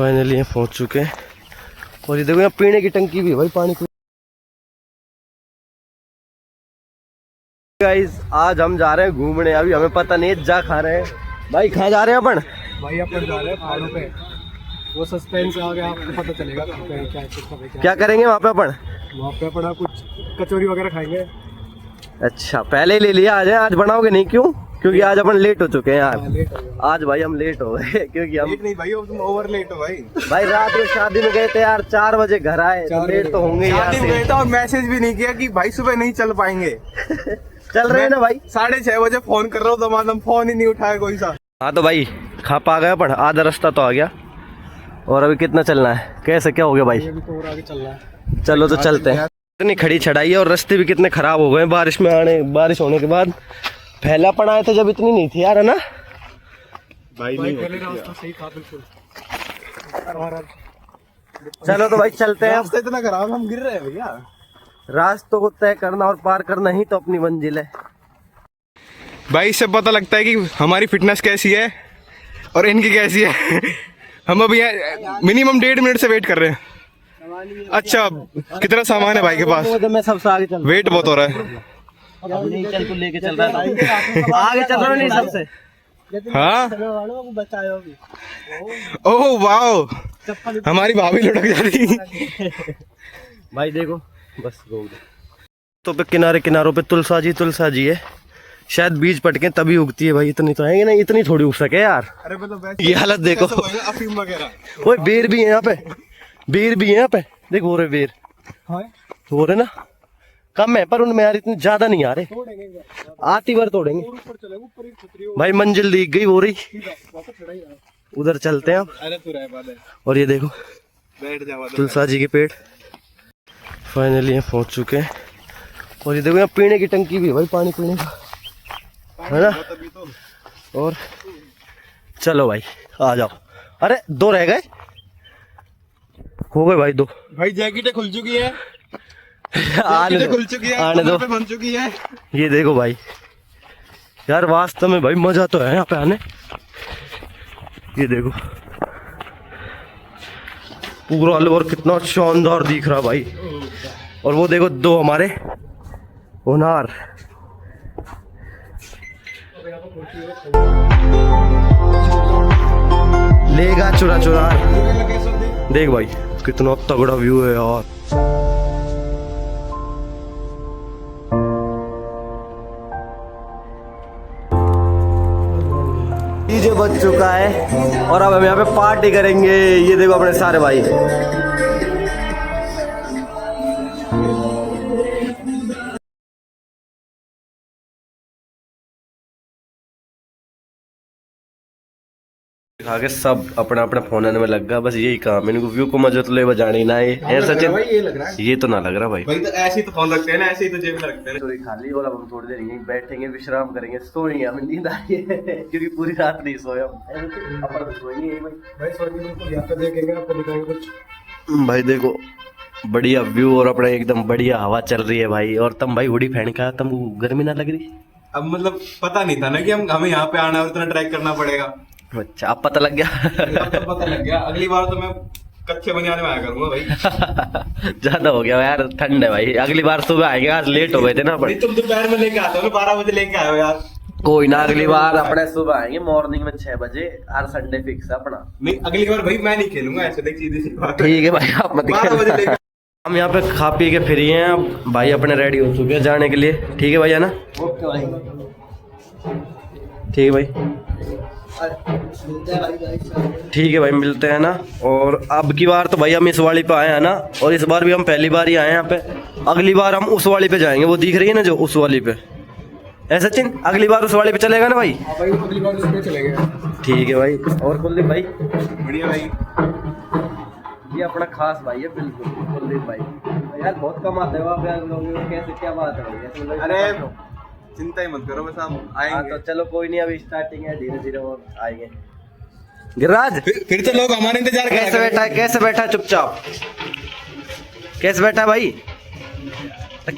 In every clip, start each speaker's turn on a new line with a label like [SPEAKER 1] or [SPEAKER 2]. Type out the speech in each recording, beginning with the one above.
[SPEAKER 1] Finally यहाँ पहुँच चुके हैं और ये देखो यहाँ पीने की टंकी भी है भाई, पानी की। गाइस आज हम जा रहे हैं घूमने, अभी हमें पता नहीं जा खा रहे हैं भाई। कहाँ जा रहे हैं अपन?
[SPEAKER 2] भाई अपन जा रहे हैं पहाड़ों पे, वो सस्पेंस आ गया, आपको पता चलेगा
[SPEAKER 1] क्या करेंगे वहाँ पे अपन?
[SPEAKER 2] वहाँ पे अपन कुछ कचौरी वगैरह खाएंगे।
[SPEAKER 1] अच्छा पहले ही ले लिया, आज आज बनाओगे नहीं? क्यों? क्योंकि आज अपन लेट हो चुके हैं यार। आज भाई हम लेट हो गए क्योंकि हम
[SPEAKER 2] नहीं भाई, तुम ओवर लेट हो भाई।
[SPEAKER 1] भाई रात में शादी में गए थे यार, 4 बजे घर आए, तो लेट तो होंगे यार।
[SPEAKER 2] गए थे और मैसेज भी नहीं किया कि भाई सुबह नहीं चल पाएंगे।
[SPEAKER 1] चल रहे हैं ना भाई।
[SPEAKER 2] 6:30 बजे फोन कर रहा हूँ तो मतलब फोन ही नहीं उठाया कोई सा।
[SPEAKER 1] हाँ तो भाई खा पा गए अपन, आधा रास्ता तो आ गया और अभी कितना चलना है, कैसे क्या हो गया भाई?
[SPEAKER 2] अभी तो और आगे चल रहा है।
[SPEAKER 1] चलो तो चलते हैं। इतनी खड़ी चढ़ाई है और रास्ते भी कितने खराब हो गए बारिश में बारिश होने के बाद। पहला पड़ आए थे जब इतनी नहीं थी यार, है ना
[SPEAKER 2] भाई? पहले रास्ता सही था बिल्कुल।
[SPEAKER 1] चलो तो भाई चलते हैं।
[SPEAKER 2] रास्ता इतना खराब, हम गिर रहे हैं भैया।
[SPEAKER 1] रास्तों को तय करना और पार करना ही तो अपनी मंजिल है
[SPEAKER 2] भाई। इससे पता लगता है कि हमारी फिटनेस कैसी है और इनकी कैसी है। हम अभी मिनिमम 1.5 मिनट से वेट कर रहे हैं। अच्छा कितना सामान है भाई के पास?
[SPEAKER 1] मैं सबसे आगे चल,
[SPEAKER 2] वेट बहुत हो रहा है।
[SPEAKER 1] नहीं चल, तू लेके चल रहा है आगे चल रहा नहीं सबसे।
[SPEAKER 2] हाँ ओह वाह, हमारी भाभी लुढ़क जा रही।
[SPEAKER 1] भाई देखो बस तो पे किनारे किनारों पे तुलसा जी है, शायद बीज पटके तभी उगती है भाई। इतनी तो है नहीं, इतनी थोड़ी उग सके यार।
[SPEAKER 2] अरे मतलब
[SPEAKER 1] ये हालत देखो।
[SPEAKER 2] अफीम वगैरह।
[SPEAKER 1] ओए बेर भी है यहाँ पे, बेर भी है यहाँ पे, देख हो रहे बेर हो रहे ना, कम है पर उनमें यार इतने ज्यादा नहीं आ रहे। आती बार तोड़ेंगे भाई। मंजिल दिख गई हो रही, उधर चलते हैं अब। और ये देखो तुलसा जी के पेड़। फाइनली यहाँ पहुँच चुके हैं और ये देखो यहाँ पीने की टंकी भी है भाई, पानी पीने का, है ना। और चलो भाई आ जाओ। अरे 2 रह गए, हो गए भाई 2।
[SPEAKER 2] भाई जैकेटें खुल चुकी है,
[SPEAKER 1] खुल चुकी है, आने दो,
[SPEAKER 2] बन चुकी है।
[SPEAKER 1] ये देखो भाई यार, वास्तव में भाई मजा तो है यहाँ पे आने। ये देखो पूरा और कितना शानदार दिख रहा भाई। और वो देखो 2 हमारे होनार। लेगा चुरा चुरा। देख भाई कितना तगड़ा व्यू है यार। डीजे बज चुका है और अब हम यहाँ पे पार्टी करेंगे। ये देखो अपने सारे भाई। आगे सब अपना अपना फोन में लग गया, बस यही काम है इनको, व्यू को मजा तो ले बजानी ना है सचिन। ये तो ना लग रहा भाई
[SPEAKER 2] तो ऐसे ही तो फोन रखते हैं ना, ऐसे ही तो जेब में रखते हैं।
[SPEAKER 1] थोड़ी खाली और अब हम थोड़ी देर यहीं बैठेंगे, विश्राम करेंगे, सोएंगे। हमें नींद आ रही है क्योंकि पूरी रात नहीं सोए हम। अपन सोएंगे भाई। सोएंगे बिल्कुल, यहाँ पे देखेंगे, आपको दिखाएंगे कुछ। भाई देखो बढ़िया व्यू और अपने एकदम बढ़िया हवा चल रही है भाई। और तुम भाई हुडी पहन का, तुमको गर्मी ना लग रही?
[SPEAKER 2] अब मतलब पता नहीं था ना कि हमें यहाँ पे आना है, उतना ट्रैक करना पड़ेगा।
[SPEAKER 1] अच्छा अब पता लग गया।
[SPEAKER 2] तो पता लग गया, अगली बार तो मैं कच्चे बनियान में आया करूंगा भाई।
[SPEAKER 1] ज्यादा हो गया यार, ठंड है भाई। अगली बार सुबह आएंगे, आज लेट हो गए थे ना अपन।
[SPEAKER 2] तुम दोपहर में लेके आते हो, 12 बजे लेके आए हो यार।
[SPEAKER 1] कोई ना, अगली बार अपने सुबह आएंगे मॉर्निंग में 6 बजे। हर संडे फिक्स है अपना।
[SPEAKER 2] नहीं अगली बार भाई मैं नहीं खेलूंगा ऐसे, देख सीधी सी बात।
[SPEAKER 1] ठीक है भाई, आप मत
[SPEAKER 2] 12 बजे लेके।
[SPEAKER 1] हम यहाँ पे खा पी के फ्री हैं अब भाई, अपने रेडी हो चुके हैं जाने के लिए। ठीक है भाई, है ना? ओके भाई, ठीक है भाई, ठीक है भाई, मिलते हैं ना। और अब की बार तो भाई हम इस वाली पे आए हैं ना, और इस बार भी हम पहली बार ही आए हैं यहाँ पे। अगली बार हम उस वाली पे जाएंगे, वो दिख रही है ना जो उस वाली पे। ऐसा सचिन अगली बार उस वाली पे चलेगा ना भाई?
[SPEAKER 2] भाई अगली बार उस पे चलेंगे।
[SPEAKER 1] ठीक है भाई। और कुलदीप भाई?
[SPEAKER 2] बढ़िया भाई,
[SPEAKER 1] ये अपना खास भाई है बिल्कुल, कुलदीप भाई। यार बहुत कम आते हो आप यार लोग, कैसे क्या बात है भाई?
[SPEAKER 2] अरे चिंता ही मत करो, बस हम आएंगे।
[SPEAKER 1] तो चलो कोई नहीं, अभी स्टार्टिंग है, धीरे धीरे और आएंगे। गिरिराज
[SPEAKER 2] फिर तो लोग हमारे इंतजार
[SPEAKER 1] कैसे बैठा है? कैसे बैठा है? चुपचाप कैसे बैठा है भाई?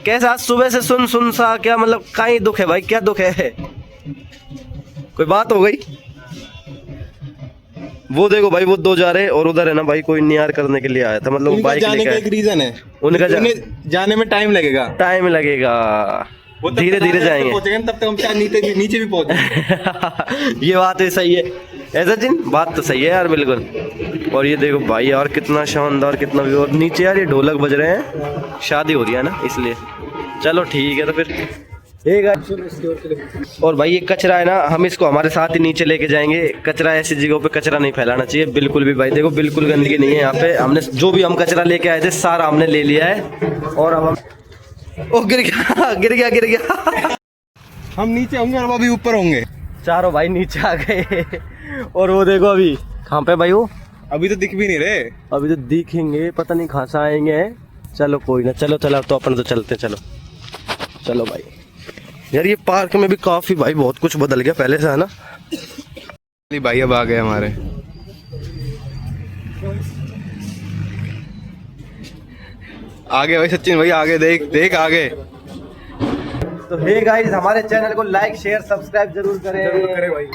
[SPEAKER 1] कैसे आज सुबह से सुन सा, क्या मतलब कहीं दुख है भाई? क्या दुख है? कोई बात हो गई? वो देखो भाई वो दो जा रहे हैं और उधर है ना भाई कोई नियार करने के लिए आया था, मतलब
[SPEAKER 2] उनका
[SPEAKER 1] बाइक
[SPEAKER 2] जाने
[SPEAKER 1] लेके
[SPEAKER 2] का
[SPEAKER 1] आया।
[SPEAKER 2] एक रीजन है,
[SPEAKER 1] उनका
[SPEAKER 2] उन्हें जाने में टाइम लगेगा,
[SPEAKER 1] टाइम लगेगा,
[SPEAKER 2] वो तब
[SPEAKER 1] धीरे
[SPEAKER 2] तक
[SPEAKER 1] धीरे
[SPEAKER 2] आगे
[SPEAKER 1] जाएंगे।
[SPEAKER 2] पहुंचेंगे, तब तक हम शायद नीचे भी पहुंचे।
[SPEAKER 1] ये बात है, सही है ऐसा जिन, बात तो सही है यार बिल्कुल। और ये देखो भाई यार कितना शानदार, कितना व्यू। और नीचे यार ये ढोलक बज रहे हैं, शादी हो रही है ना इसलिए। चलो ठीक है तो फिर और भाई ये कचरा है ना, हम इसको हमारे साथ ही नीचे लेके जाएंगे। कचरा ऐसी जगहों पे कचरा नहीं फैलाना चाहिए बिल्कुल भी भाई। देखो बिल्कुल गंदगी नहीं है यहाँ पे। हमने जो भी हम कचरा लेके आए थे सारा हमने ले लिया है। और अब हम ओ गिर गया गिर गया गिर गया।
[SPEAKER 2] हम नीचे होंगे और वो भी ऊपर होंगे।
[SPEAKER 1] चारों भाई नीचे आ गए। और वो देखो अभी कहाँ पे भाई, वो
[SPEAKER 2] अभी तो दिख भी नहीं रहे।
[SPEAKER 1] अभी तो दिखेंगे, पता नहीं कहाँ से आएंगे। चलो कोई ना, चलो चलो तो अपन तो चलते, चलो चलो भाई। यार ये पार्क में भी काफी भाई बहुत कुछ बदल गया पहले से, है ना।
[SPEAKER 2] भाई अब आ गए हमारे, आगे भाई सचिन भाई आगे देख देख आगे।
[SPEAKER 1] तो हे गाइस, हमारे चैनल को लाइक शेयर सब्सक्राइब जरूर करें।
[SPEAKER 2] करे भाई।